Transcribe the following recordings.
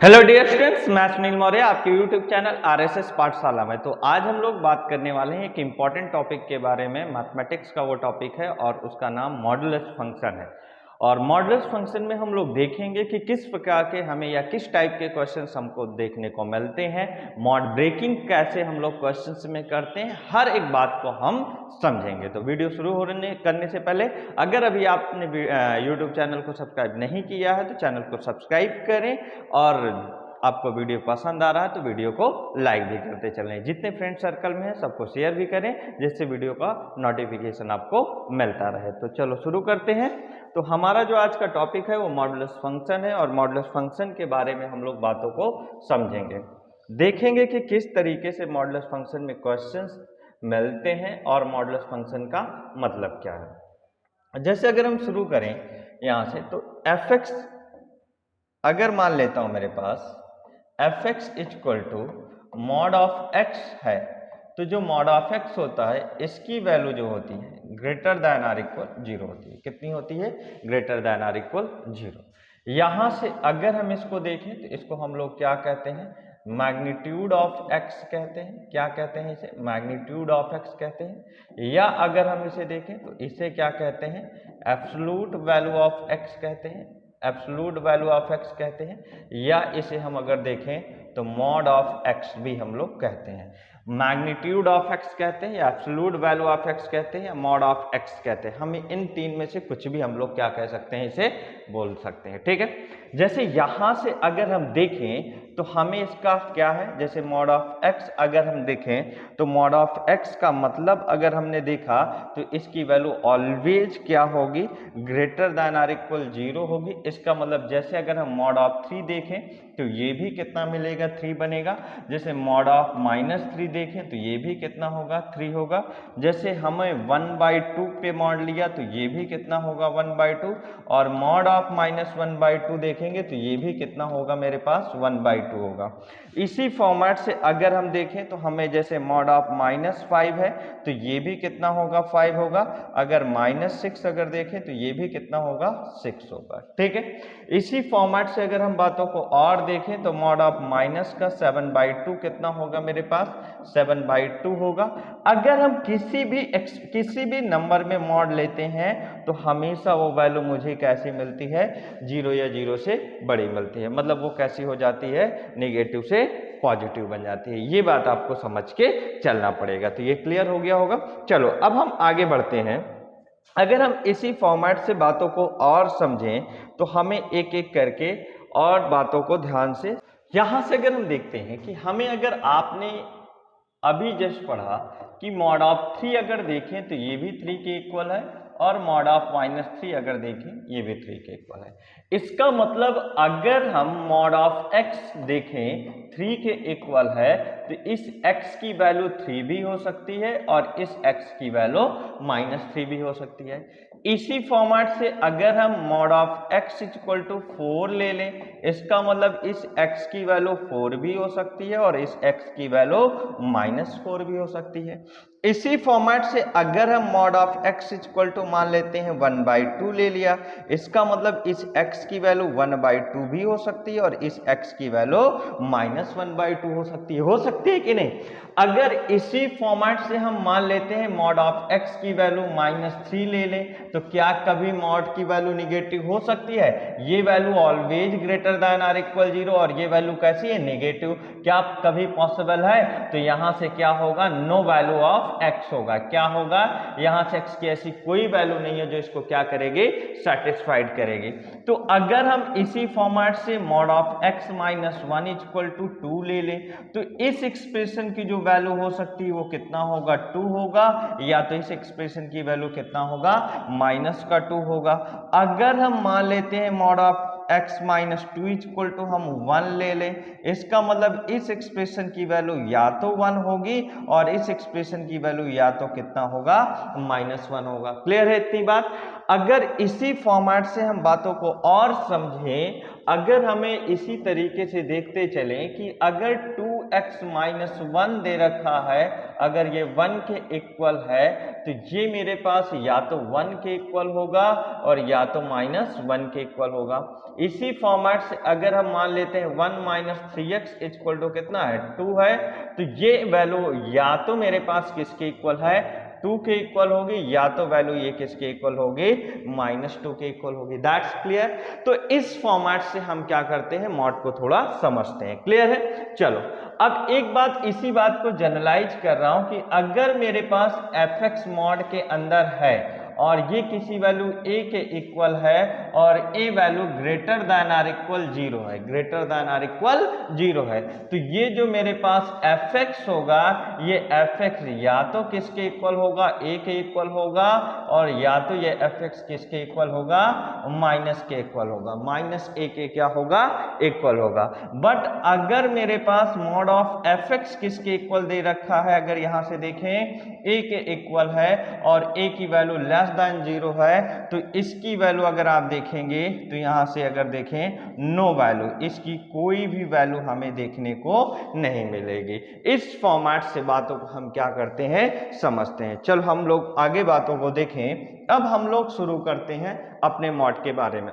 Hello dear students, मैं सुनील मौर्य आपके YouTube channel RSS पाठशाला में। तो आज हम लोग बात करने वाले हैं एक इम्पॉर्टेंट टॉपिक के बारे में। मैथमेटिक्स का वो टॉपिक है और उसका नाम मॉडुलस फंक्शन है। और मॉडुलस फंक्शन में हम लोग देखेंगे कि किस प्रकार के हमें या किस टाइप के क्वेश्चंस हमको देखने को मिलते हैं, मॉड ब्रेकिंग कैसे हम लोग क्वेश्चंस में करते हैं, हर एक बात को हम समझेंगे। तो वीडियो शुरू करने से पहले अगर अभी आपने यूट्यूब चैनल को सब्सक्राइब नहीं किया है तो चैनल को सब्सक्राइब करें, और आपको वीडियो पसंद आ रहा है तो वीडियो को लाइक भी करते चलें। जितने फ्रेंड सर्कल में हैं सबको शेयर भी करें, जिससे वीडियो का नोटिफिकेशन आपको मिलता रहे। तो चलो शुरू करते हैं। तो हमारा जो आज का टॉपिक है वो मॉडुलस फंक्शन है, और मॉडुलस फंक्शन के बारे में हम लोग बातों को समझेंगे, देखेंगे कि किस तरीके से मॉडुलस फंक्शन में क्वेश्चंस मिलते हैं और मॉडुलस फंक्शन का मतलब क्या है। जैसे अगर हम शुरू करें यहाँ से, तो एफ एक्स अगर मान लेता हूं मेरे पास F X equal to mod of X है, तो जो मॉड ऑफ एक्स होता है इसकी वैल्यू जो होती है ग्रेटर दैन आर इक्वल 0 होती है। कितनी होती है? Greater than or equal 0। यहां से अगर हम इसको देखें तो इसको हम लोग क्या कहते हैं? मैग्नीट्यूड ऑफ एक्स कहते हैं। क्या कहते हैं इसे? मैग्नीट्यूड ऑफ एक्स कहते हैं। या अगर हम इसे देखें तो इसे क्या कहते हैं? एब्सोल्यूट वैल्यू ऑफ एक्स कहते हैं। एब्सोल्यूट वैल्यू ऑफ एक्स कहते हैं, या इसे हम अगर देखें तो मॉड ऑफ एक्स भी हम लोग कहते हैं। मैग्नीट्यूड ऑफ एक्स कहते हैं, या एब्सोल्यूट वैल्यू ऑफ एक्स कहते हैं, या मॉड ऑफ एक्स कहते हैं। हम इन तीन में से कुछ भी हम लोग क्या कह सकते हैं, इसे बोल सकते हैं। ठीक है, जैसे यहां से अगर हम देखें तो हमें इसका क्या है, जैसे मॉड ऑफ एक्स अगर हम देखें तो मॉड ऑफ एक्स का मतलब अगर हमने देखा तो इसकी वैल्यू ऑलवेज क्या होगी? ग्रेटर दैन आर इक्वल 0 होगी। इसका मतलब जैसे अगर हम मॉड ऑफ 3 देखें तो ये भी कितना मिलेगा? 3 बनेगा। जैसे मॉड ऑफ -3 देखें तो ये भी कितना होगा? 3 होगा। जैसे हमें 1/2 पे मॉड लिया तो ये भी कितना होगा? 1/2। और मॉड ऑफ -1/2 देखेंगे तो ये भी कितना होगा मेरे पास? 1/2 होगा। इसी फॉर्मेट से अगर हम देखें तो हमें जैसे मॉड ऑफ -5 है तो ये भी कितना होगा? 5 होगा। अगर -6 अगर देखें तो ये भी कितना होगा? 6 होगा। ठीक है, इसी फॉर्मेट से अगर हम बातों को और देखें तो मॉड ऑफ माइनस का 7/2 कितना होगा मेरे पास? 7/2 होगा। अगर हम किसी भी नंबर में मॉड लेते हैं तो हमेशा वो वैल्यू मुझे कैसी मिलती है? 0 या 0 से बड़ी मिलती है। मतलब वो कैसी हो जाती है? नेगेटिव से पॉजिटिव बन जाती है। ये बात आपको समझ के चलना पड़ेगा। तो ये क्लियर हो गया होगा। चलो अब हम आगे बढ़ते हैं। अगर हम इसी फॉर्मेट से बातों को और समझें तो हमें एक एक करके और बातों को ध्यान से, यहां से अगर हम देखते हैं कि हमें, अगर आपने अभी जस्ट पढ़ा कि मॉड ऑफ 3 अगर देखें तो ये भी 3 के इक्वल है, और मॉड ऑफ -3 अगर देखें ये भी 3 के इक्वल है। इसका मतलब अगर हम मॉड ऑफ x देखें 3 के इक्वल है तो इस x की वैल्यू 3 भी हो सकती है और इस x की वैल्यू -3 भी हो सकती है। इसी फॉर्मेट से अगर हम mod of x equal to 4 ले लें, इसका मतलब इस x की वैल्यू 4 भी हो सकती है और इस x की वैल्यू -4 भी हो सकती है। इसी फॉर्मेट से अगर हम mod of x equal to मान लेते हैं 1/2 ले लिया, इसका मतलब इस x की वैल्यू 1/2 भी हो सकती है और इस x की वैल्यू -1/2 हो सकती है। हो सकती है कि नहीं? अगर इसी फॉर्मेट से हम मान लेते हैं मॉड ऑफ x की वैल्यू -3 ले लें तो क्या कभी मॉड की वैल्यू निगेटिव हो सकती है? ये value always greater than or equal 0 और ये वैल्यू कैसी है? नेगेटिव। क्या कभी पॉसिबल है? तो यहां से क्या होगा? नो वैल्यू ऑफ x होगा। क्या होगा? यहां से x की ऐसी कोई वैल्यू नहीं है जो इसको क्या करेगी? सेटिस्फाइड करेगी। तो अगर हम इसी फॉर्मेट से mod of x -1 equal to 2 ले लें तो इस एक्सप्रेशन की जो वैल्यू हो सकती है वो कितना होगा? 2 होगा। या तो इस एक्सप्रेशन की वैल्यू कितना होगा? -2 होगा। अगर हम मान लेते हैं mod of x -2 equal to हम 1 ले लें, इसका मतलब इस एक्सप्रेशन की वैल्यू या तो 1 होगी और इस एक्सप्रेशन की वैल्यू या तो कितना होगा? -1 होगा। क्लियर है इतनी बात? अगर इसी फॉर्मेट से हम बातों को और समझें, अगर हमें इसी तरीके से देखते चलें कि अगर 2 2x माइनस 1 दे रखा है, अगर ये 1 के इक्वल है तो ये मेरे पास या तो 1 के इक्वल होगा और या तो -1 के इक्वल होगा। इसी फॉर्मेट से अगर हम मान लेते हैं 1 माइनस 3x इक्वल टू कितना है 2 है, तो ये वैल्यू या तो मेरे पास किसके इक्वल है 2 के इक्वल होगी, या तो वैल्यू ये किसके इक्वल होगी -2 के इक्वल होगी। That's clear. तो इस फॉर्मेट से हम क्या करते हैं मॉड को थोड़ा समझते हैं। क्लियर है। चलो अब एक बात, इसी बात को जनरलाइज कर रहा हूं कि अगर मेरे पास fx मॉड के अंदर है और ये किसी वैल्यू a के इक्वल है और a value greater than or equal 0 है, ग्रेटर दैन आर इक्वल 0 है, तो ये जो मेरे पास fx होगा ये fx या तो किसके इक्वल होगा a के इक्वल होगा और या तो ये fx किसके इक्वल होगा माइनस के इक्वल होगा, -a के क्या होगा इक्वल होगा। बट अगर मेरे पास मॉड ऑफ fx किसके इक्वल दे रखा है, अगर यहां से देखें a के इक्वल है और a की वैल्यू लेस दैन 0 है, तो इसकी वैल्यू अगर आप देखेंगे तो यहां से अगर देखें नो वैल्यू, इसकी कोई भी वैल्यू हमें देखने को नहीं मिलेगी। इस फॉर्मेट से बातों को हम क्या करते हैं समझते हैं। चलो हम लोग आगे बातों को देखें। अब हम लोग शुरू करते हैं अपने मॉड के बारे में।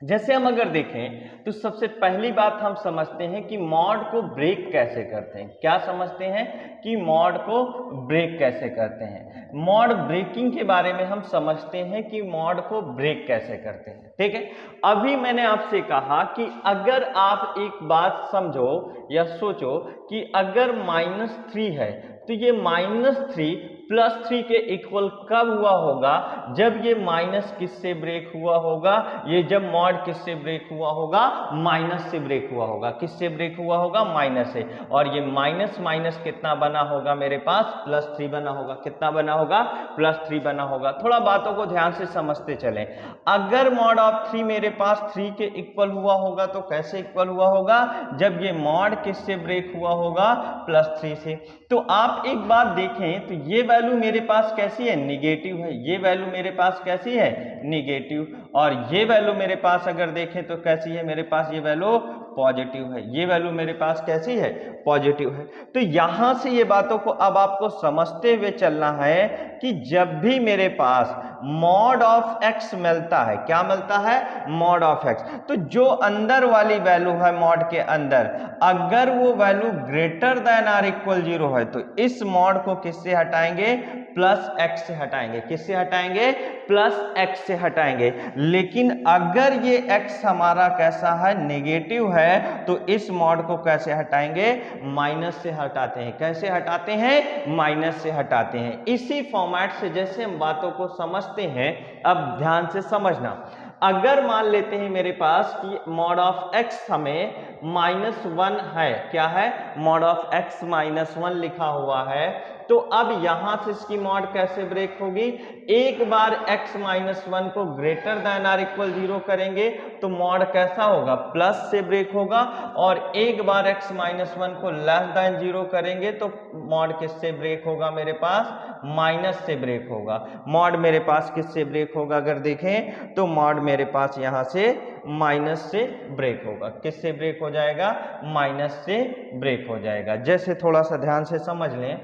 जैसे हम अगर देखें तो सबसे पहली बात हम समझते हैं कि मॉड को ब्रेक कैसे करते हैं। क्या समझते हैं कि मॉड को ब्रेक कैसे करते हैं। मॉड ब्रेकिंग के बारे में हम समझते हैं कि मॉड को ब्रेक कैसे करते हैं। ठीक है। अभी मैंने आपसे कहा कि अगर आप एक बात समझो या सोचो कि अगर -3 है तो ये -3 +3 के इक्वल कब हुआ होगा, जब ये माइनस किससे ब्रेक हुआ होगा, ये जब मॉड किससे ब्रेक हुआ होगा माइनस से ब्रेक हुआ होगा। किससे ब्रेक हुआ होगा माइनस से। और ये माइनस माइनस कितना बना होगा मेरे पास +3 बना होगा। कितना बना होगा +3 बना होगा। थोड़ा बातों को ध्यान से समझते चलें। अगर मॉड ऑफ 3 मेरे पास 3 के इक्वल हुआ होगा तो कैसे इक्वल हुआ होगा, जब ये मॉड किससे ब्रेक हुआ होगा +3 से। तो आप एक बात देखें तो ये वैल्यू मेरे पास कैसी है निगेटिव है, ये वैल्यू मेरे पास कैसी है निगेटिव, और ये वैल्यू मेरे पास अगर देखें तो कैसी है मेरे पास ये वैल्यू पॉजिटिव है, ये वैल्यू मेरे पास कैसी है पॉजिटिव है। तो यहां से ये बातों को अब आपको समझते हुए चलना है कि जब भी मेरे पास मॉड ऑफ x मिलता है, क्या मिलता है मॉड ऑफ x, तो जो अंदर वाली वैल्यू है मॉड के अंदर अगर वो value greater than or equal 0 है तो इस मॉड को किससे हटाएंगे +x से हटाएंगे। किससे हटाएंगे +x से हटाएंगे। लेकिन अगर ये x हमारा कैसा है नेगेटिव है तो इस मॉड को कैसे हटाएंगे माइनस से हटाते हैं। कैसे हटाते हैं माइनस से हटाते हैं। इसी फॉर्मेट से जैसे हम बातों को समझते हैं, अब ध्यान से समझना। अगर मान लेते हैं मेरे पास कि मॉड ऑफ x हमें -1 है, क्या है मॉड ऑफ x -1 लिखा हुआ है, तो अब यहां से इसकी मॉड कैसे ब्रेक होगी, एक बार x -1 को ग्रेटर देन आर इक्वल 0 करेंगे तो मॉड कैसा होगा प्लस से ब्रेक होगा, और एक बार x -1 को लेस देन 0 करेंगे तो मॉड किससे ब्रेक होगा मेरे पास माइनस से ब्रेक होगा। मॉड मेरे पास किससे ब्रेक होगा अगर देखें तो मॉड मेरे पास यहां से माइनस से ब्रेक होगा। किससे ब्रेक हो जाएगा माइनस से ब्रेक हो जाएगा। जैसे थोड़ा सा ध्यान से समझ लें,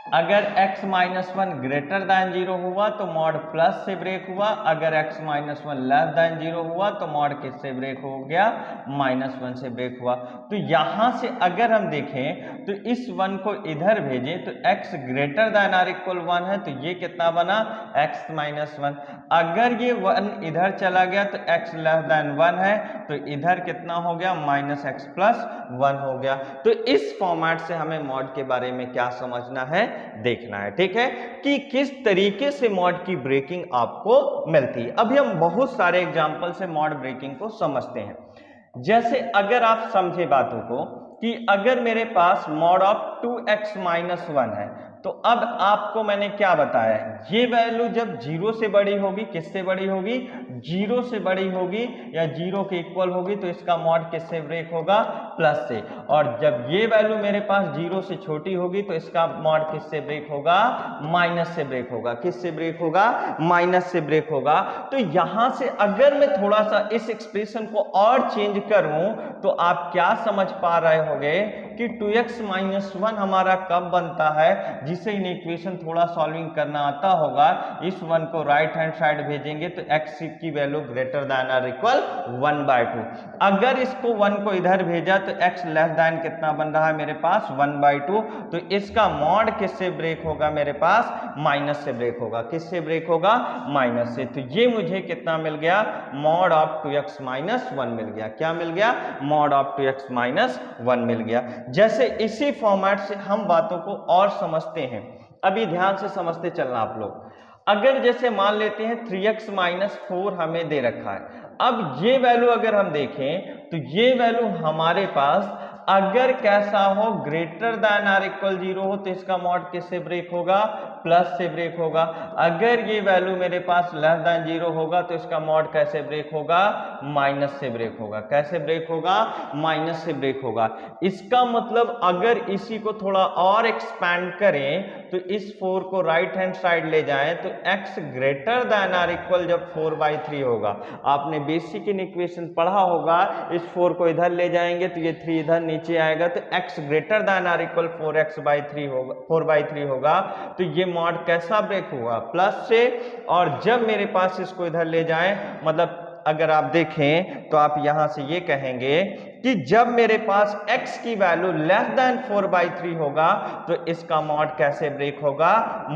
अगर x -1 ग्रेटर देन 0 हुआ तो मॉड प्लस से ब्रेक हुआ, अगर x -1 लेस देन 0 हुआ तो मॉड किससे ब्रेक हो गया -1 से ब्रेक हुआ। तो यहां से अगर हम देखें तो इस 1 को इधर भेजें तो x greater than or equal 1 है तो ये कितना बना x -1। अगर ये 1 इधर चला गया तो x लेस देन 1 है तो इधर कितना हो गया -x + 1 हो गया। तो इस फॉर्मेट से हमें मॉड के बारे में क्या समझना है देखना है। ठीक है कि किस तरीके से मॉड की ब्रेकिंग आपको मिलती है। अभी हम बहुत सारे एग्जांपल से मॉड ब्रेकिंग को समझते हैं। जैसे अगर आप समझे बातों को कि अगर मेरे पास मॉड ऑफ 2x -1 है तो अब आपको मैंने क्या बताया, ये वैल्यू जब 0 से बड़ी होगी, किससे बड़ी होगी, 0 से बड़ी होगी या 0 के इक्वल होगी, तो इसका मॉड किससे ब्रेक होगा, प्लस से। और जब ये वैल्यू मेरे पास 0 से छोटी होगी तो इसका मॉड किससे ब्रेक होगा, माइनस से ब्रेक होगा। किससे ब्रेक होगा, माइनस से ब्रेक होगा। तो यहां से अगर मैं थोड़ा सा इस एक्सप्रेशन को और चेंज करूं तो आप क्या समझ पा रहे होंगे कि 2x माइनस 1 हमारा कब बनता है, जिसे इन इक्वेशन थोड़ा सॉल्विंग करना आता होगा, इस 1 को राइट हैंड साइड भेजेंगे तो x की वैल्यू ग्रेटर देन और इक्वल 1/2। अगर इसको 1 को इधर भेजा तो x लेस देन कितना बन रहा है मेरे पास, 1/2। तो इसका मॉड किससे ब्रेक होगा मेरे पास, माइनस से ब्रेक होगा। किससे ब्रेक होगा, माइनस से। तो ये मुझे कितना मिल गया, मॉड ऑफ 2x माइनस 1 मिल गया। क्या मिल गया, मॉड ऑफ 2x माइनस 1 मिल गया। जैसे इसी फॉर्मेट से हम बातों को और समझते हैं, अभी ध्यान से समझते चलना आप लोग। अगर जैसे मान लेते हैं 3x माइनस 4 हमें दे रखा है, अब ये वैल्यू अगर हम देखें तो ये वैल्यू हमारे पास अगर कैसा हो, ग्रेटर देन और इक्वल 0 हो तो इसका मॉड किससे ब्रेक होगा, प्लस से ब्रेक होगा। अगर ये वैल्यू मेरे पास लेस देन 0 होगा तो इसका मॉड कैसे ब्रेक होगा, माइनस से ब्रेक होगा। कैसे ब्रेक होगा, माइनस से ब्रेक होगा। इसका मतलब अगर इसी को थोड़ा और एक्सपैंड करें तो इस 4 को राइट हैंड साइड ले जाएं तो x ग्रेटर देन और इक्वल जब 4/3 होगा, आपने बेसिक इन इक्वेशन पढ़ा होगा, इस 4 को इधर ले जाएंगे तो ये 3 इधर नीचे आएगा तो x ग्रेटर देन और इक्वल 4x/3 होगा, 4/3 होगा। तो ये मॉड कैसा ब्रेक हुआ, प्लस से। और जब मेरे पास इसको इधर ले जाएं, मतलब अगर आप देखें तो आप यहां से ये कहेंगे कि जब मेरे पास x की वैल्यू लेस देन 4/3 होगा तो इसका मॉड कैसे ब्रेक होगा,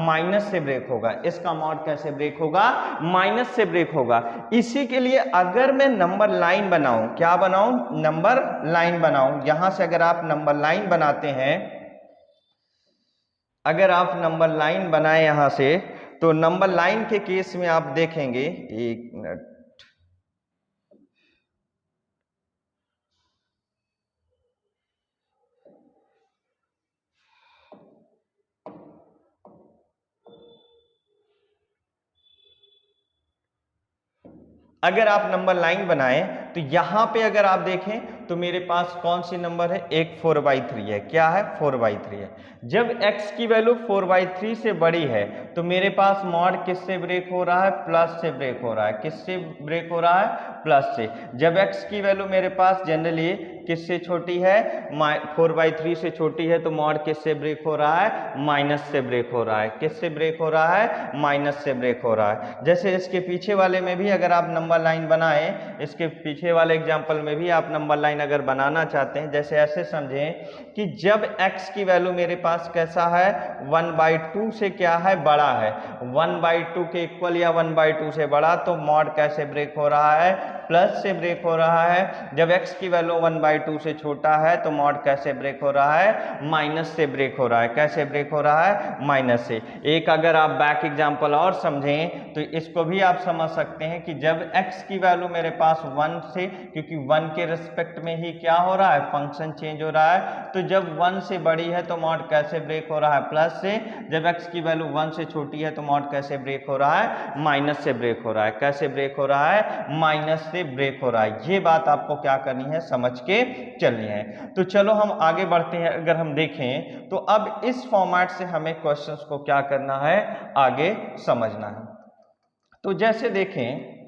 माइनस से ब्रेक होगा। इसका मॉड कैसे ब्रेक होगा, माइनस से ब्रेक होगा। इसी के लिए अगर मैं नंबर लाइन बनाऊं, क्या बनाऊं, नंबर लाइन बनाऊं। यहां से अगर आप नंबर लाइन बनाते हैं, अगर आप नंबर लाइन बनाएं यहां से, तो नंबर लाइन के केस में आप देखेंगे, एक मिनट, अगर आप नंबर लाइन बनाएं तो यहां पे अगर आप देखें तो मेरे पास कौन सी नंबर है, एक 4/3 है। क्या है, 4/3 है। जब x की वैल्यू 4/3 से बड़ी है तो मेरे पास मॉड किससे ब्रेक हो रहा है, प्लस से ब्रेक हो रहा है। किससे ब्रेक हो रहा है, प्लस से। जब x की वैल्यू मेरे पास जनरली किससे छोटी है, 4/3 से छोटी है तो मॉड किससे ब्रेक हो रहा है, माइनस से ब्रेक हो रहा है। किससे ब्रेक हो रहा है, माइनस से ब्रेक हो रहा है। जैसे इसके पीछे वाले में भी अगर आप नंबर लाइन बनाएं, इसके पीछे वाले एग्जांपल में भी आप नंबर लाइन अगर बनाना चाहते हैं, जैसे ऐसे समझें कि जब x की वैल्यू मेरे पास कैसा है, 1/2 से क्या है, बड़ा है, 1/2 के इक्वल या 1/2 से बड़ा, तो मॉड कैसे ब्रेक हो रहा है, प्लस से ब्रेक हो रहा है। जब x की वैल्यू 1/2 से छोटा है तो मॉड कैसे ब्रेक हो रहा है, माइनस से ब्रेक हो रहा है। कैसे ब्रेक हो रहा है, माइनस से। एक अगर आप बैक एग्जांपल और समझें तो इसको भी आप समझ सकते हैं कि जब x की वैल्यू मेरे पास 1 से, क्योंकि 1 के रिस्पेक्ट में ही क्या हो रहा है, फंक्शन चेंज हो रहा है, तो जब 1 से बड़ी है तो मॉड कैसे ब्रेक हो रहा है, प्लस से। जब x की वैल्यू 1 से छोटी है तो मॉड कैसे ब्रेक हो रहा है, माइनस से ब्रेक हो रहा है। कैसे ब्रेक हो रहा है, माइनस से ब्रेक हो रहा है। ये बात आपको क्या करनी है, समझ के चलनी है। तो चलो हम आगे बढ़ते हैं। अगर हम देखें तो अब इस फॉर्मेट से हमें क्वेश्चंस को क्या करना है, आगे समझना है। तो जैसे देखें,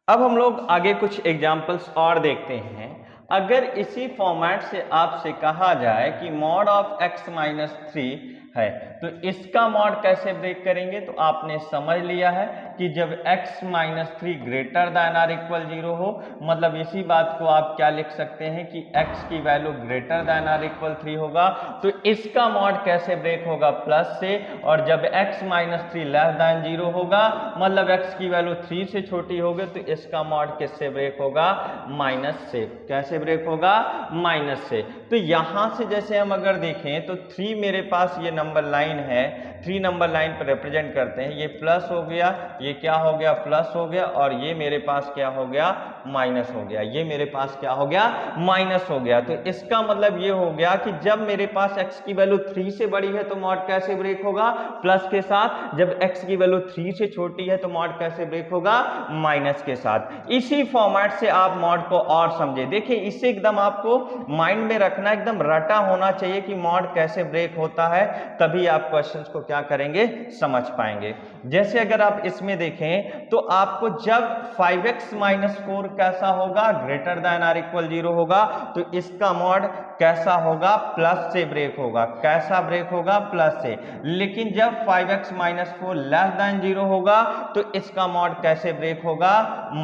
अब हम लोग आगे कुछ एग्जाम्पल्स और देखते हैं। अगर इसी फॉर्मेट से आपसे कहा जाए कि मॉड ऑफ x माइनस 3 है तो इसका मॉड कैसे ब्रेक करेंगे, तो आपने समझ लिया है कि जब x माइनस 3 ग्रेटर देन और इक्वल 0 हो, मतलब इसी बात को आप क्या लिख सकते हैं कि x की वैल्यू ग्रेटर देन और इक्वल 3 होगा तो इसका मॉड कैसे ब्रेक होगा, प्लस से। और जब x माइनस 3 लेस देन 0 होगा, मतलब x की वैल्यू 3 से छोटी होगी, तो इसका मॉड किससे ब्रेक होगा, माइनस से। कैसे ब्रेक होगा, माइनस से। तो यहां से जैसे हम अगर देखें तो 3 मेरे पास ये नंबर नंबर लाइन है, 3 नंबर लाइन पर रिप्रेजेंट करते हैं। ये प्लस हो गया, ये क्या हो गया, प्लस हो गया, और ये मेरे पास क्या हो गया, माइनस हो गया। ये मेरे पास क्या हो गया, माइनस हो गया। तो इसका मतलब ये हो गया कि जब मेरे पास x की वैल्यू 3 से बड़ी है तो मॉड कैसे ब्रेक होगा, प्लस के साथ। जब x की वैल्यू 3 से छोटी है तो मॉड कैसे ब्रेक होगा, माइनस के साथ। इसी फॉर्मेट से आप मॉड को और समझे। देखिए इसे एकदम आपको माइंड में रखना, एकदम रटा होना चाहिए कि मॉड कैसे ब्रेक होता है, तभी आप क्वेश्चंस को क्या करेंगे, समझ पाएंगे। जैसे अगर आप इसमें देखें तो आपको जब 5x - 4 कैसा होगा, ग्रेटर देन आर इक्वल 0 होगा, तो इसका मॉड कैसा होगा, प्लस से ब्रेक होगा। कैसा ब्रेक होगा, प्लस से। लेकिन जब 5x - 4 लेस देन 0 होगा तो इसका मॉड कैसे ब्रेक होगा,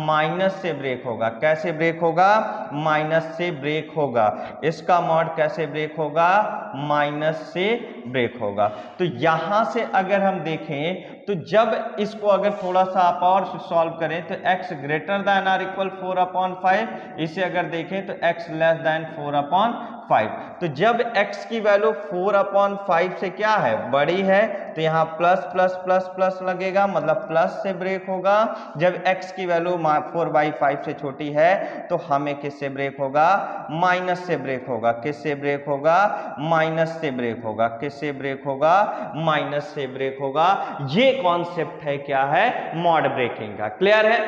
माइनस से ब्रेक होगा। कैसे ब्रेक होगा, माइनस से ब्रेक होगा। इसका मॉड कैसे ब्रेक होगा, माइनस से ब्रेक होगा। तो यहां से अगर हम देखें तो जब इसको अगर थोड़ा सा आप और सॉल्व करें तो x greater than or equal 4/5, इसे अगर देखें तो x लेस देन 4/5। तो जब x की वैल्यू 4/5 से क्या है, बड़ी है, तो यहाँ प्लस प्लस प्लस प्लस लगेगा, मतलब प्लस से ब्रेक होगा। जब x की वैल्यू 4/5 से छोटी है तो हमें किससे ब्रेक होगा, माइनस से ब्रेक होगा। किससे ब्रेक होगा, माइनस से ब्रेक होगा। किससे ब्रेक होगा, माइनस से ब्रेक होगा। ये कॉन्सेप्ट है क्या है, मॉड ब्रेकिंग का। क्लियर है।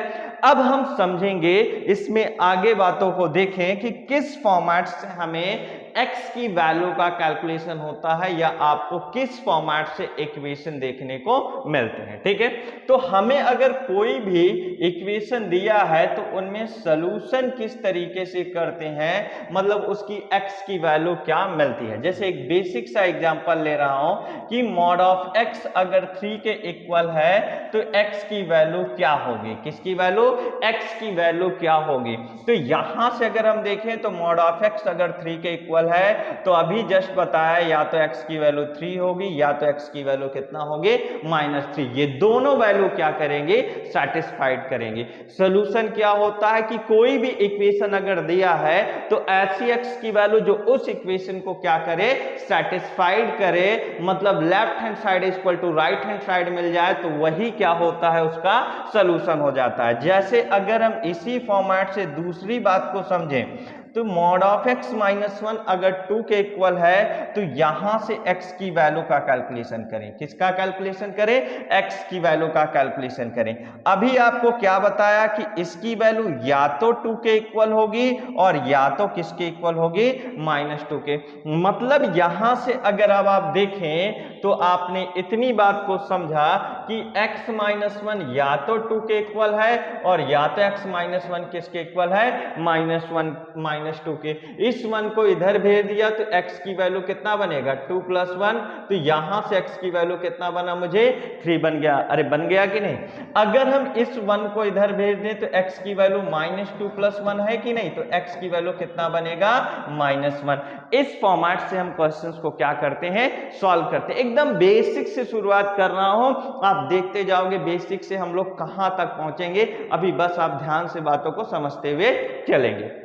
अब हम समझेंगे इसमें आगे बातों को, देखें कि किस फॉर्मेट से हमें x की वैल्यू का कैलकुलेशन होता है, या आपको किस फॉर्मेट से इक्वेशन देखने को मिलते हैं। ठीक है, तो हमें अगर कोई भी इक्वेशन दिया है तो उनमें सॉल्यूशन किस तरीके से करते हैं, मतलब उसकी x की वैल्यू क्या मिलती है। जैसे एक बेसिक सा एग्जांपल ले रहा हूं कि मॉड ऑफ x अगर 3 के इक्वल है तो x की वैल्यू क्या होगी, किसकी वैल्यू, x की वैल्यू क्या होगी। तो यहां से अगर हम देखें तो मॉड ऑफ x अगर 3 के इक्वल है तो अभी जस्ट बताया, या तो x की वैल्यू 3 होगी या तो x की वैल्यू कितना होगी, -3। ये दोनों वैल्यू क्या करेंगे, सेटिस्फाइड करेंगे। सॉल्यूशन क्या होता है कि कोई भी इक्वेशन अगर दिया है तो ऐसी x की वैल्यू जो उस इक्वेशन को क्या करे, सेटिस्फाइड करे, मतलब left hand side equal to right hand side मिल जाए तो वही क्या होता है, उसका सॉल्यूशन हो जाता है। जैसे अगर हम इसी फॉर्मेट से दूसरी बात को समझें तो मॉड ऑफ x - 1 अगर 2 के इक्वल है तो यहां से x की वैल्यू का कैलकुलेशन करें। किसका कैलकुलेशन करें, x की वैल्यू का कैलकुलेशन करें। अभी आपको क्या बताया कि इसकी वैल्यू या तो 2 के इक्वल होगी और या तो किसके इक्वल होगी, -2 के। मतलब यहां से अगर अब आप देखें तो आपने इतनी बात को समझा कि x - 1 या तो 2 के इक्वल है और या तो x - 1 किसके इक्वल है, -1 -2 के। इस 1 को इधर भेज दिया तो x की वैल्यू कितना बनेगा, 2 + 1। तो यहां से x की वैल्यू कितना बना, मुझे 3 बन गया। अरे बन गया कि नहीं। अगर हम इस 1 को इधर भेज दें तो x की वैल्यू -2 + 1 है कि नहीं, तो x की वैल्यू कितना बनेगा, -1। इस फॉर्मेट से हम क्वेश्चंस को क्या करते हैं, सॉल्व करते हैं। एकदम बेसिक से शुरुआत कर रहा हूं, आप देखते जाओगे बेसिक से हम लोग कहां तक पहुंचेंगे। अभी बस आप ध्यान से बातों को समझते हुए चलेंगे।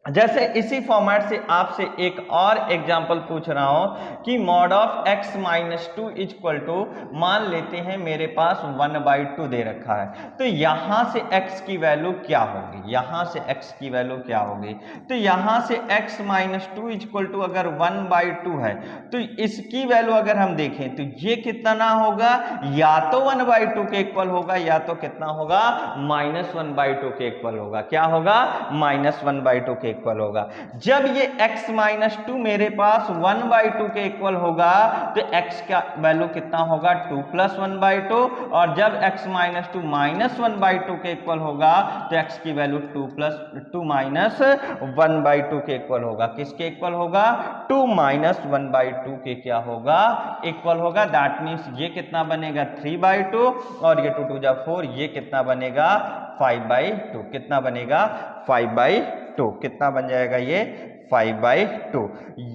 जैसे इसी फॉर्मेट से आपसे एक और एग्जांपल पूछ रहा हूं कि mod of x - 2 equal to, मान लेते हैं मेरे पास 1/2 दे रखा है, तो यहां से x की वैल्यू क्या होगी, यहां से x की वैल्यू क्या होगी। तो यहां से x - 2 इक्वल टू अगर 1/2 है तो इसकी वैल्यू अगर हम देखें तो ये कितना होगा, या तो 1/2 के इक्वल होगा या तो कितना होगा, -1/2 के इक्वल होगा। क्या होगा, -1/2 के इक्वल होगा। जब ये x - 2 मेरे पास 1/2 के इक्वल होगा तो x का वैल्यू कितना होगा, 2 + 1/2। और जब x - 2 -1/2 के इक्वल होगा तो x की वैल्यू 2 - 1/2 के इक्वल होगा। किसके इक्वल होगा, 2 - 1/2 के क्या होगा, इक्वल होगा। दैट मीन्स ये कितना बनेगा, 3/2, और ये 2 × 2 = 4, ये कितना बनेगा, 5/2। कितना बनेगा, 5/2। कितना बन जाएगा ये, 5/2।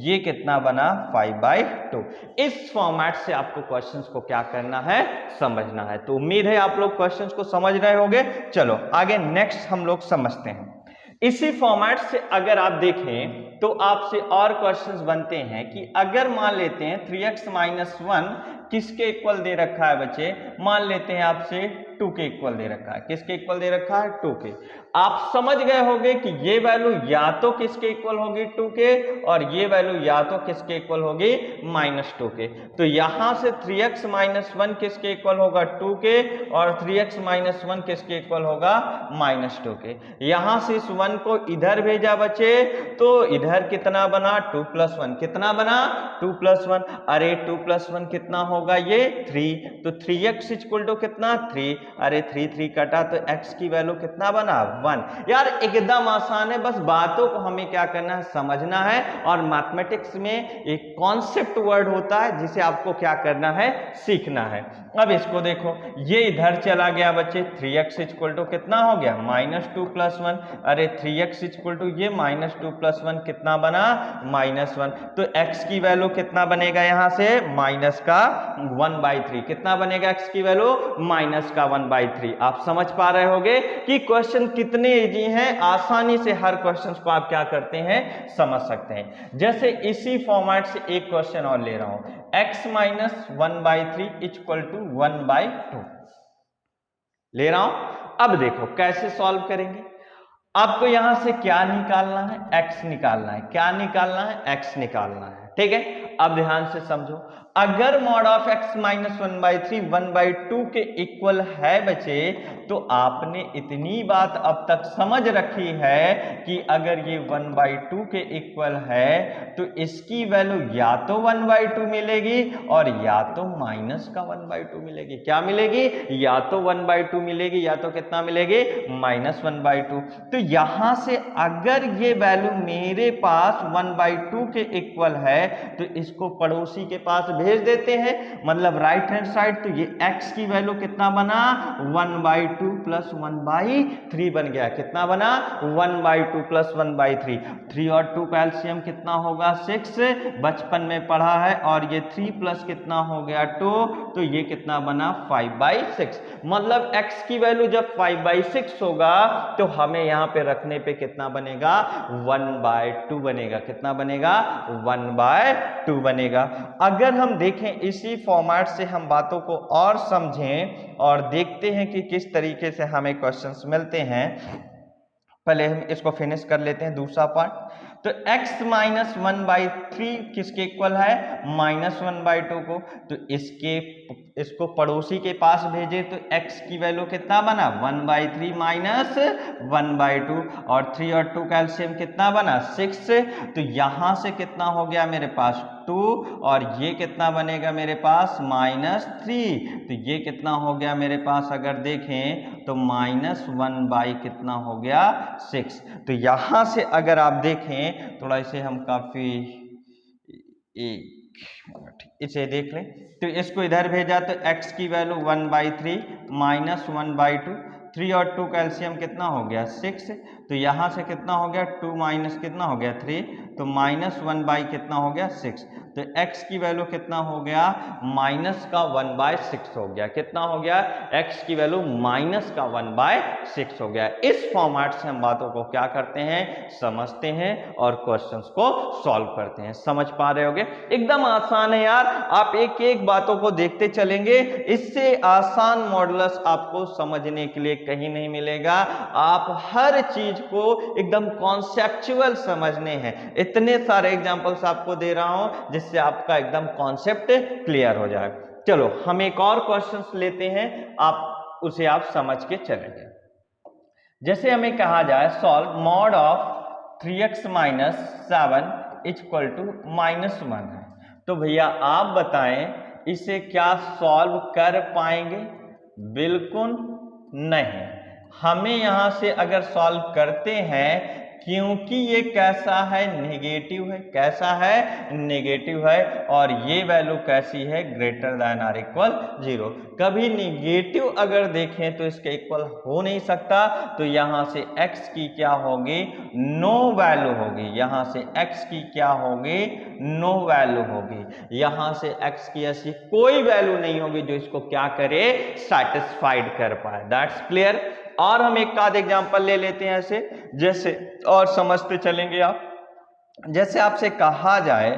ये कितना बना, 5/2। इस फॉर्मेट से आपको क्वेश्चंस को क्या करना है, समझना है। तो उम्मीद है आप लोग क्वेश्चंस को समझ रहे होंगे। चलो आगे नेक्स्ट हम लोग समझते हैं। इसी फॉर्मेट से अगर आप देखें तो आपसे और क्वेश्चंस बनते हैं कि अगर मान लेते हैं 3x माइनस 1 किसके इक्वल दे रखा है बच्चे, मान लेते हैं आपसे 2 के इक्वल दे रखा है। किसके इक्वल दे रखा है? 2 के। आप समझ गए होंगे कि ये वैल्यू या तो किसके इक्वल होगी 2 के, और ये वैल्यू या तो किसके इक्वल होगी -2 के। तो यहां से 3x माइनस 1 किसके इक्वल होगा 2 के, और 3x माइनस 1 किसके इक्वल होगा -2 के। यहां से इस 1 को इधर भेजा बच्चे, तो इधर कितना बना 2 + 1, कितना बना 2 + 1, अरे 2 + 1 कितना होगा ये 3, तो 3x इक्वल कितना 3, अरे 3 3 कटा तो x की वैल्यू कितना बना 1। यार एकदम आसान है, बस बातों को हमें क्या करना है समझना है, और मैथमेटिक्स में एक कॉन्सेप्ट वर्ड होता है जिसे आपको क्या करना है सीखना है। अब इसको देखो, ये इधर चला गया बच्चे, 3x इक्वल कितना हो गया -2 + 1, अरे 3x इक्वल ये -2 + 1 कितना बना -1, तो x की वैल्यू कितना बनेगा यहां से -1/3, कितना बनेगा x की वैल्यू -1/3। आप समझ पा रहे होगे कि क्वेश्चन कितने इजी हैं, आसानी से हर क्वेश्चन को आप क्या करते हैं समझ सकते हैं। जैसे इसी फॉर्मेट से एक क्वेश्चन और ले रहा हूं, x माइनस 1/3 इक्वल टू 1/2 ले रहा हूं। अब देखो कैसे सॉल्व करेंगे। आपको यहां से क्या निकालना है, x निकालना है। क्या निकालना है? x निकालना है, ठीक है। अब ध्यान से समझो, अगर मॉड ऑफ x माइनस 1/3 1/2 के इक्वल है बच्चे, तो आपने इतनी बात अब तक समझ रखी है कि अगर ये 1/2 के इक्वल है तो इसकी वैल्यू या तो 1/2 मिलेगी और या तो -1/2 मिलेगी। क्या मिलेगी? या तो 1/2 मिलेगी या तो कितना मिलेगी -1/2। तो यहां से अगर ये वैल्यू मेरे पास 1/2 के इक्वल है तो इसको पड़ोसी के पास भेज देते हैं, मतलब राइट हैंड साइड। तो ये x की वैल्यू कितना बना 1/2 + 1/3 बन गया। कितना बना 1/2 + 1/3। 3 और 2 का एलसीएम कितना होगा 6, बचपन में पढ़ा है। और ये 3 प्लस कितना हो गया 2, तो ये कितना बना 5/6। मतलब x की वैल्यू जब 5/6 होगा तो हमें यहां पे रखने पे कितना बनेगा 1/2 बनेगा। कितना बनेगा 1/2 बनेगा। अगर हम देखें इसी फॉर्मेट से हम बातों को और समझें और देखते हैं कि किस तरीके से हमें क्वेश्चंस मिलते हैं। पहले हम इसको फिनिश कर लेते हैं दूसरा पार्ट। तो x माइनस 1/3 किसके इक्वल है -1/2 को, तो इसको पड़ोसी के पास भेजे तो x की वैल्यू कितना बना 1/3 माइनस 1/2, और 3 और 2 का एलसीएम कितना बना 6। तो यहां से कितना हो गया मेरे पास 2, और ये कितना बनेगा मेरे पास -3। तो ये कितना हो गया मेरे पास अगर देखें तो -1 कितना हो गया 6। तो यहां से अगर आप देखें थोड़ा इसे हम काफी एक मिनट इसे देख लें, तो इसको इधर भेजा तो x की वैल्यू 1/3 -1/2, 3 और 2 का एलसीएम कितना हो गया 6। तो यहां से कितना हो गया 2 माइनस कितना हो गया 3, तो -1 कितना हो गया 6। तो x की वैल्यू कितना हो गया -1/6 हो गया। कितना हो गया x की वैल्यू -1/6 हो गया। इस फॉर्मेट से हम बातों को क्या करते हैं समझते हैं और क्वेश्चंस को सॉल्व करते हैं। समझ पा रहे होगे, एकदम आसान है यार। आप एक एक बातों को देखते चलेंगे, इससे आसान मॉडुलस आपको समझने के लिए कहीं नहीं मिलेगा। आप हर चीज को एकदम कॉन्सेप्चुअल समझने हैं। इतने सारे एग्जांपल्स आपको दे रहा हूं जिससे आपका एकदम कॉन्सेप्ट क्लियर हो जाए। चलो हम एक और क्वेश्चंस लेते हैं, आप उसे आप समझ के चलेंगे। जैसे हमें कहा जाए solve mod of 3x minus 7 equal to -1 है, तो भैया आप बताएं इसे क्या सॉल्व कर पाएंगे? बिल्कुल नहीं। हमें यहां से अगर सॉल्व करते हैं, क्योंकि ये कैसा है नेगेटिव है, कैसा है नेगेटिव है, और ये वैल्यू कैसी है ग्रेटर देन आर इक्वल 0। कभी नेगेटिव अगर देखें तो इसके इक्वल हो नहीं सकता। तो यहां से x की क्या होगी नो वैल्यू होगी। यहां से x की क्या होगी नो वैल्यू होगी। यहां से x की ऐसी कोई वैल्यू नहीं होगी जो इसको क्या करे सेटिस्फाइड कर पाए। That's clear. और हम एक आध एग्जांपल ले लेते हैं ऐसे, जैसे और समझते चलेंगे आप। जैसे आपसे कहा जाए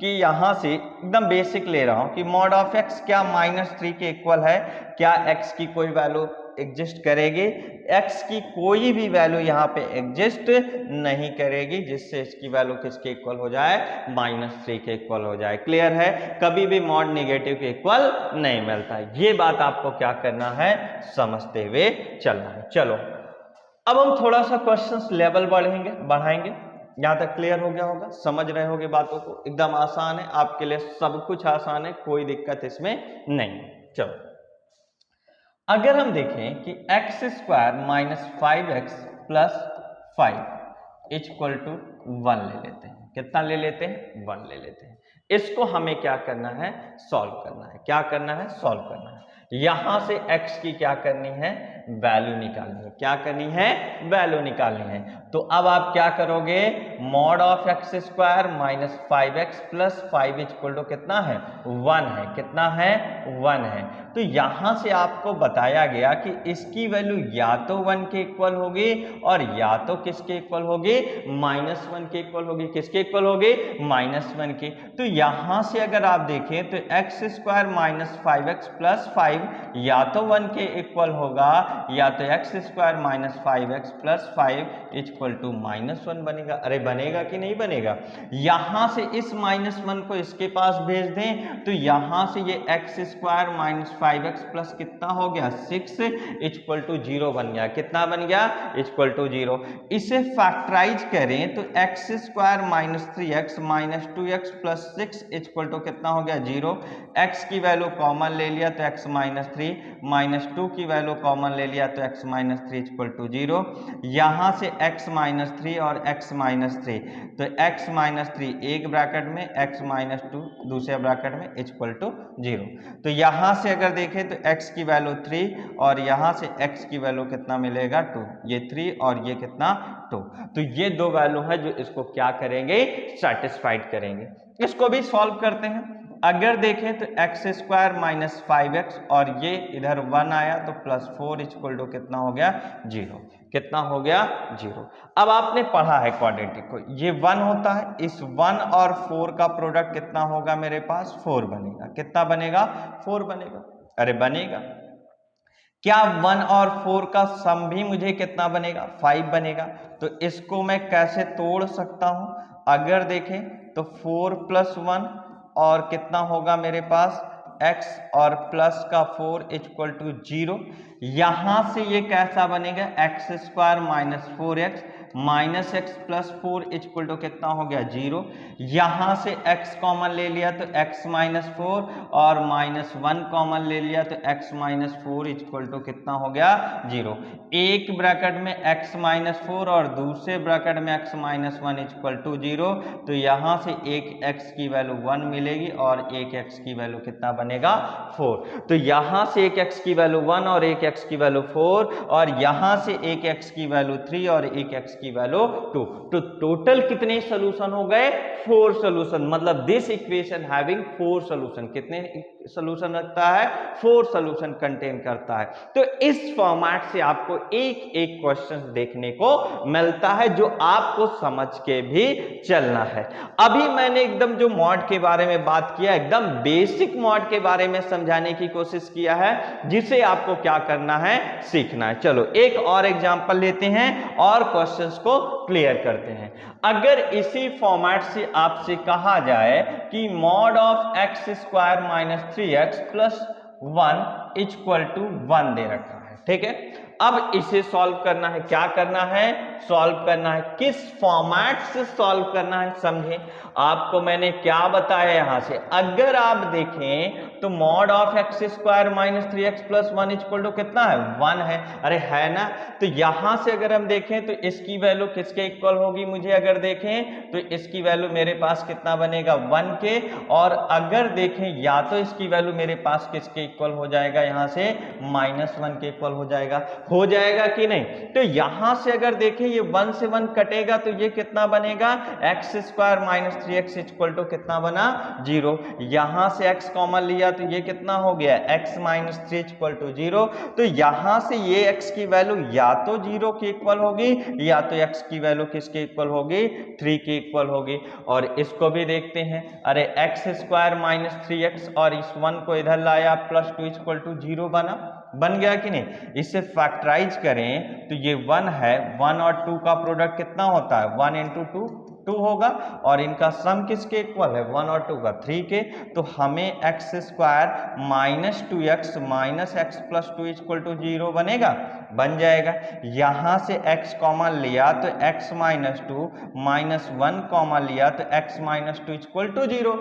कि यहां से एकदम बेसिक ले रहा हूं कि मॉड ऑफ एक्स क्या -3 के इक्वल है, क्या एक्स की कोई वैल्यू एग्जिस्ट करेगी? एक्स की कोई भी वैल्यू यहाँ पे एग्जिस्ट नहीं करेगी जिससे इसकी वैल्यू किसके इक्वल हो जाए? -3 के इक्वल हो जाए। क्लियर है? कभी भी मॉड नेगेटिव के इक्वल नहीं मिलता। ये बात आपको क्या करना है? समझते हुए चलना है। चलो अब हम थोड़ा सा क्वेश्चंस लेवल बढ़ाएंगे। यहां तक क्लियर हो गया होगा, समझ रहे होगे बातों को, एकदम आसान है आपके लिए, सब कुछ आसान है, कोई दिक्कत इसमें नहीं। चलो अगर हम देखें कि x² - 5x + 5 इक्वल टू 1 ले लेते हैं। कितना ले लेते हैं? 1 ले लेते हैं। इसको हमें क्या करना है? सॉल्व करना है। क्या करना है? सॉल्व करना है। यहां से x की क्या करनी है? वैल्यू निकालनी है। क्या करनी है? वैल्यू निकालनी है। तो अब आप क्या करोगे? Mod of x² - 5x + 5 equal to कितना है? 1 है। कितना है? 1 है। तो यहां से आपको बताया गया कि इसकी वैल्यू या तो 1 के इक्वल होगी और या तो किसके इक्वल होगी? -1 के इक्वल होगी। किसके इक्वल होगी? -1 के। तो यहां से अगर आप देखें तो x² - 5x + 5 या तो 1 के इक्वल होगा या तो x² - 5x + 5 इक्वल टू -1 बनेगा। अरे बनेगा कि नहीं बनेगा? यहां से इस -1 को इसके पास भेज दें तो यहां से ये x² - 5x प्लस कितना हो गया? 6 इक्वल टू 0 बन गया। कितना बन गया? Equal to 0। इसे फैक्टराइज करें तो x² - 3x - 2x + 6 equal to कितना हो गया? 0। x की वैल्यू कॉमन ले लिया तो x - 3, -2 की वैल्यू कॉमन ले लिया तो x - 3 इक्वल टू 0। यहां से x - 3 और x - 3 तो x - 3 एक ब्रैकेट में, x - 2 दूसरे ब्रैकेट में इक्वल टू 0। तो यहां से अगर देखें तो x की वैल्यू 3 और यहां से x की वैल्यू कितना मिलेगा? 2। ये 3 और ये कितना? 2। तो ये दो वैल्यू है जो इसको क्या करेंगे? सेटिस्फाइड करेंगे। इसको भी सॉल्व करते हैं। अगर देखें तो x² - 5x और ये इधर 1 आया तो +4 इक्वल टू कितना हो गया? 0। कितना हो गया? 0। अब आपने पढ़ा है क्वाड्रेटिक को, ये 1 होता है, इस 1 और 4 का प्रोडक्ट कितना होगा मेरे पास? 4 बनेगा। कितना बनेगा? 4 बनेगा। अरे बनेगा। क्या 1 और 4 का सम भी मुझे कितना बनेगा? 5 बनेगा। तो इसको मैं कैसे तोड़ सकता हूं? अगर देखें तो 4 + 1 और कितना होगा मेरे पास? x और प्लस का 4 इक्वल टू 0। यहां से ये कैसा बनेगा? x² - 4x -x + 4 equal to कितना हो गया? 0। यहां से x कॉमन ले लिया तो x - 4 और -1 कॉमन ले लिया तो x - 4 इक्वल टू कितना हो गया? 0। एक ब्रैकेट में x - 4 और दूसरे ब्रैकेट में x - 1 इक्वल टू 0। तो यहां से एक x की वैल्यू 1 मिलेगी और एक x की वैल्यू कितना बनेगा? 4। तो यहां से एक x की वैल्यू 1 और एक x की वैल्यू 4 और यहां से एक x की वैल्यू 3 और एक x की वैल्यू 2। तो टोटल कितने सॉल्यूशन हो गए? 4 सॉल्यूशन। मतलब दिस इक्वेशन हैविंग 4 सॉल्यूशन। कितने सॉल्यूशन रखता है? 4 सॉल्यूशन कंटेन करता है। तो इस फॉर्मेट से आपको एक एक क्वेश्चन देखने को मिलता है जो आपको समझ के भी चलना है। अभी मैंने एकदम जो मॉड के बारे में बात किया, एकदम बेसिक मॉड के बारे में समझाने की कोशिश किया है, जिसे आपको क्या करना है? सीखना है। चलो एक और एग्जांपल लेते हैं और क्वेश्चंस को क्लियर करते हैं। अगर इसी फॉर्मेट से आपसे कहा जाए कि mod of x² - 3x + 1 equal to 1 दे रखा है, ठीक है। अब इसे सॉल्व करना है। क्या करना है? सॉल्व करना है। किस फॉर्मेट से सॉल्व करना है समझें। आपको मैंने क्या बताया यहां से, अगर आप देखें तो mod of x² - 3x + 1 equal to कितना है? 1 है। अरे है ना। तो यहां से अगर हम देखें तो इसकी वैल्यू किसके इक्वल होगी? मुझे अगर देखें तो इसकी वैल्यू मेरे पास कितना बनेगा? 1 के। और अगर देखें या तो इसकी वैल्यू मेरे पास किसके इक्वल हो जाएगा? यहां से -1 के इक्वल हो जाएगा। हो जाएगा कि नहीं। तो यहां से अगर देखें ये 1 से 1 कटेगा तो ये कितना बनेगा, x square minus 3x equal to कितना बना, 0। यहां से x कॉमन लिया तो ये कितना हो गया, x माइनस 3 इक्वल टू 0। तो यहां से ये x की वैल्यू या तो 0 के इक्वल होगी या तो x की वैल्यू किसके इक्वल होगी, 3 के इक्वल होगी। और इसको भी देखते हैं, अरे एक्स स्क्वायर माइनस 3x और इस 1 को इधर लाया प्लस 2 इक्वल टू 0 बन गया कि नहीं। इसे फैक्टराइज करें तो ये 1 है, 1 और 2 का प्रोडक्ट कितना होता है, 1 इंटू 2 2 होगा, और इनका सम किसके इक्वल है, 1 और 2 का 3 के। तो हमें x square minus 2x minus x plus 2 equal to 0 बनेगा, बन जाएगा। यहां से x कॉमन लिया तो x माइनस 2 माइनस 1 कॉमन लिया तो x माइनस 2 इक्वल टू 0।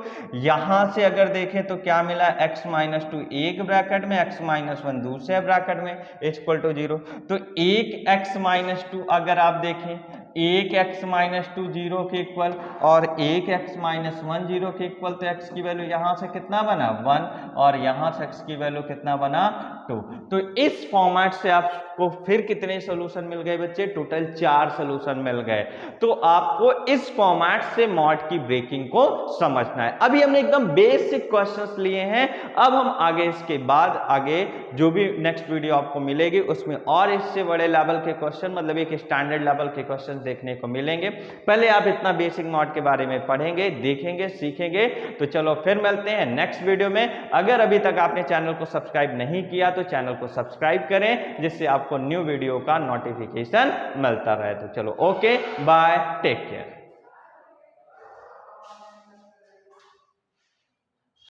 यहां से अगर देखें तो क्या मिला, x माइनस 2 एक ब्रैकेट में, x माइनस 1 दूसरे ब्रैकेट में इक्वल टू 0। तो एक x माइनस 2 अगर आप देखें, एक x माइनस 2 0 के इक्वल और एक x माइनस 1 0 के इक्वल, तो x की वैल्यू यहां से कितना बना, 1, और यहां से x की वैल्यू कितना बना, 2। तो इस फॉर्मेट से आपको फिर कितने सोल्यूशन मिल गए बच्चे, टोटल 4 सोल्यूशन मिल गए। तो आपको इस फॉर्मेट से मॉड की ब्रेकिंग को समझना है। अभी हमने एकदम बेसिक क्वेश्चंस लिए हैं, अब हम आगे इसके बाद आगे जो भी नेक्स्ट वीडियो आपको मिलेगी उसमें और इससे बड़े लेवल के क्वेश्चन, मतलब एक स्टैंडर्ड लेवल के क्वेश्चन देखने को मिलेंगे। पहले आप इतना बेसिक मॉड के बारे में पढ़ेंगे, देखेंगे, सीखेंगे। तो चलो फिर मिलते हैं नेक्स्ट वीडियो में। अगर अभी तक आपने चैनल को सब्सक्राइब नहीं किया तो चैनल को सब्सक्राइब करें, जिससे आपको न्यू वीडियो का नोटिफिकेशन मिलता रहे। तो चलो ओके, बाय, टेक केयर।